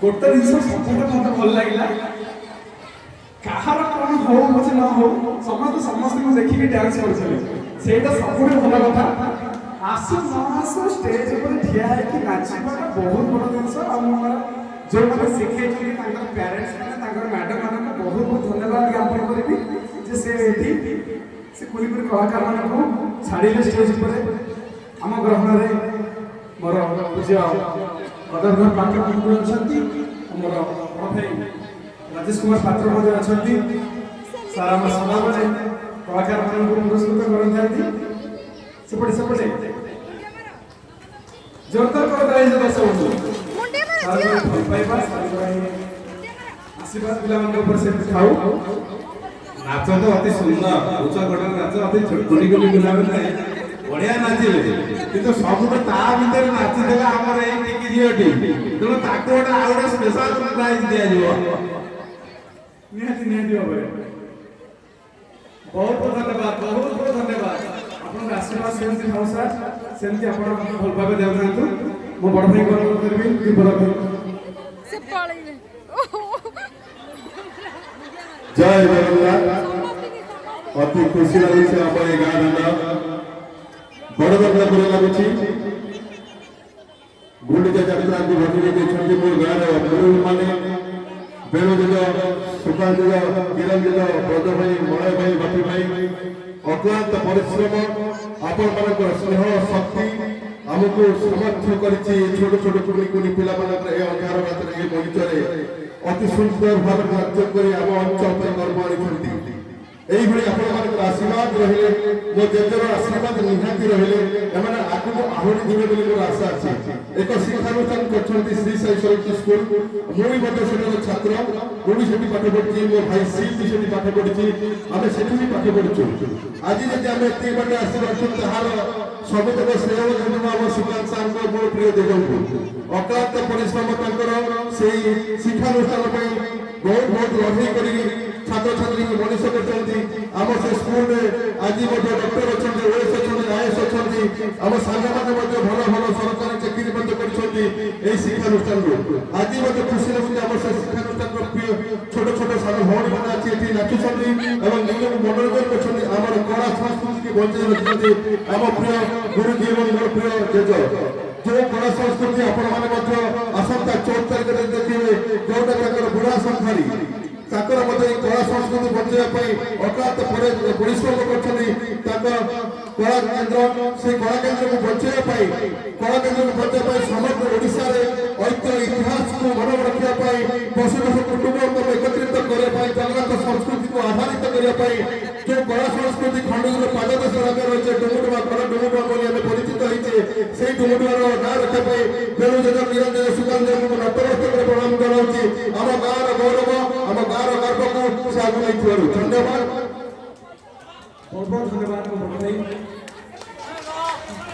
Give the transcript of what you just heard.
गोटे जिन सब मत भल लगे कहार कौन हो पचे न हो समस्त समस्त को देखिए डांस कर सब भल कथा आसु न आसु स्टेज पर ठिया है कि नाचवा बहुत बड़ जिनस जो मैंने शिखे पेरेंट्स मैंने मैडम मान बहुत बहुत धन्यवाद ज्ञापन करी जे से कुलीपुरी कलाकार मान छाड़े स्टेज पर आम ग्रहण में मोर पूज्य गदाधर पात्र अच्छा मोर भाई राजेश कुमार पात्र अच्छा सार आम सदाबले कलाकार मान पुरस्कृत करते सेपटे सेपटे जोरदार कर दर्शक भल पाइबा आशीर्वाद पिला से खाऊ नाच तो अति सुंदर उच्च कोटर नाच अति छोटी कोटी पिला बढ़िया नाचिले किंतु सब ता भीतर नाची देला हमर ए टिकी जियोटी तेणु ताको गोटे आ गोटे स्पेशल प्राइज दिया जिवो निहाती निहाती भाई बहुत बहुत धन्यवाद बहुत बहुत धन्यवाद आपन आशीर्वाद सेमती थाउ सर सेमती आपन भल भाबे देउथांतु मो बड़ भाई को करबी दीपक से पळैले जय जगन्नाथ अति खुशी लाଗୁଛି ଆମ ଏ ଗାଁ ଦାଣ୍ଡ बड़ बड़ पूरा लाଗୁଛି गुंडिचा यात्रा को भजन ଦେଇଛନ୍ତି ମୋ ଗାଁର ଗୁରୁ ମାନେ ବେଣୁଜେଜ ସୁକାନ୍ତଜ କିରଣଜେଜ ବ୍ରଜ ଭାଇ ମଳୟ ଭାଇ ବାପି ଭାଇ ଅକ୍ଲାନ୍ତ ପରିଶ୍ରମ ଆପଣମାନଙ୍କର ସ୍ନେହ ଶକ୍ତି ଆମକୁ ସମର୍ଥ କରିଛି ଛୋଟ ଛୋଟ କୁନି କୁନି ପିଲାମାନଙ୍କର ଏ ଅନ୍ଧାର ରାତିରେ ଏ ମଞ୍ଚରେ अति सुंदर भाव नाट्य कर आम अंचल पर गर्व आनी आशीर्वाद रही मो जेजर आशीर्वाद निहाती रही एम आगे आहरी दिवे बोली मोर आशा अच्छी एक शिक्षानुष्ठान कर श्री साई सरस्वती स्कूल मुझे छात्र मुझे पाठ पढ़ी मो भाई सी भी पाठ पढ़ी आम से पाठ पढ़ु आज जब आम एत बाटे आसपार तार सबतक श्रेय आम सुकांत सार मोर प्रिय देव अक्लांत परिश्रम से शिक्षानुष्ठान बहुत बहुत लड़ाई कर छात्र छात्री मनीष करम से स्कूल में आज डॉक्टर अच्छा ओएस अच्छा आईएएस अच्छा आम सागर मैंने भल भल सरकारी चाकरी कर शिक्षानुष्ठान आज खुशी लगुच आम से शिक्षानुष्ठान प्रिय छोट छोट सान भाई मैंने आज ये नाचुंट निजक मनोरंजन कर कला संस्कृति की बचाई रखिए आम प्रिय गुरुजी और मोर प्रिय जेज जो कला संस्कृति आपण आसंता 14 तारिख देखिए जोटा बुढ़ा संखारी ताकर कला संस्कृति बचाई अक्लांत परिश्रम कर कला केन्द्र से कला केन्द्र को बचाई कला केन्द्र को बचाई समग्र ओडिशा रे ऐतिह्य इतिहास को मन रखा पशु पशु कुटुंब को एकत्रित करने जगन्नाथ संस्कृति को आधारित करने जो कला संस्कृति खंडगिरी पाददेश राज्य रही डुमुडुमा कला डुमुडुमा बोली हमें परिचित होते से डुमुडुमार ना रखा बेणुजेज निरंजन सुकांत को नतमस्तक प्रणाम कराऊँगी आम गाँव गौरव आम गाँव गर्व को से आगे नहीं धन्यवाद बहुत बहुत धन्यवाद।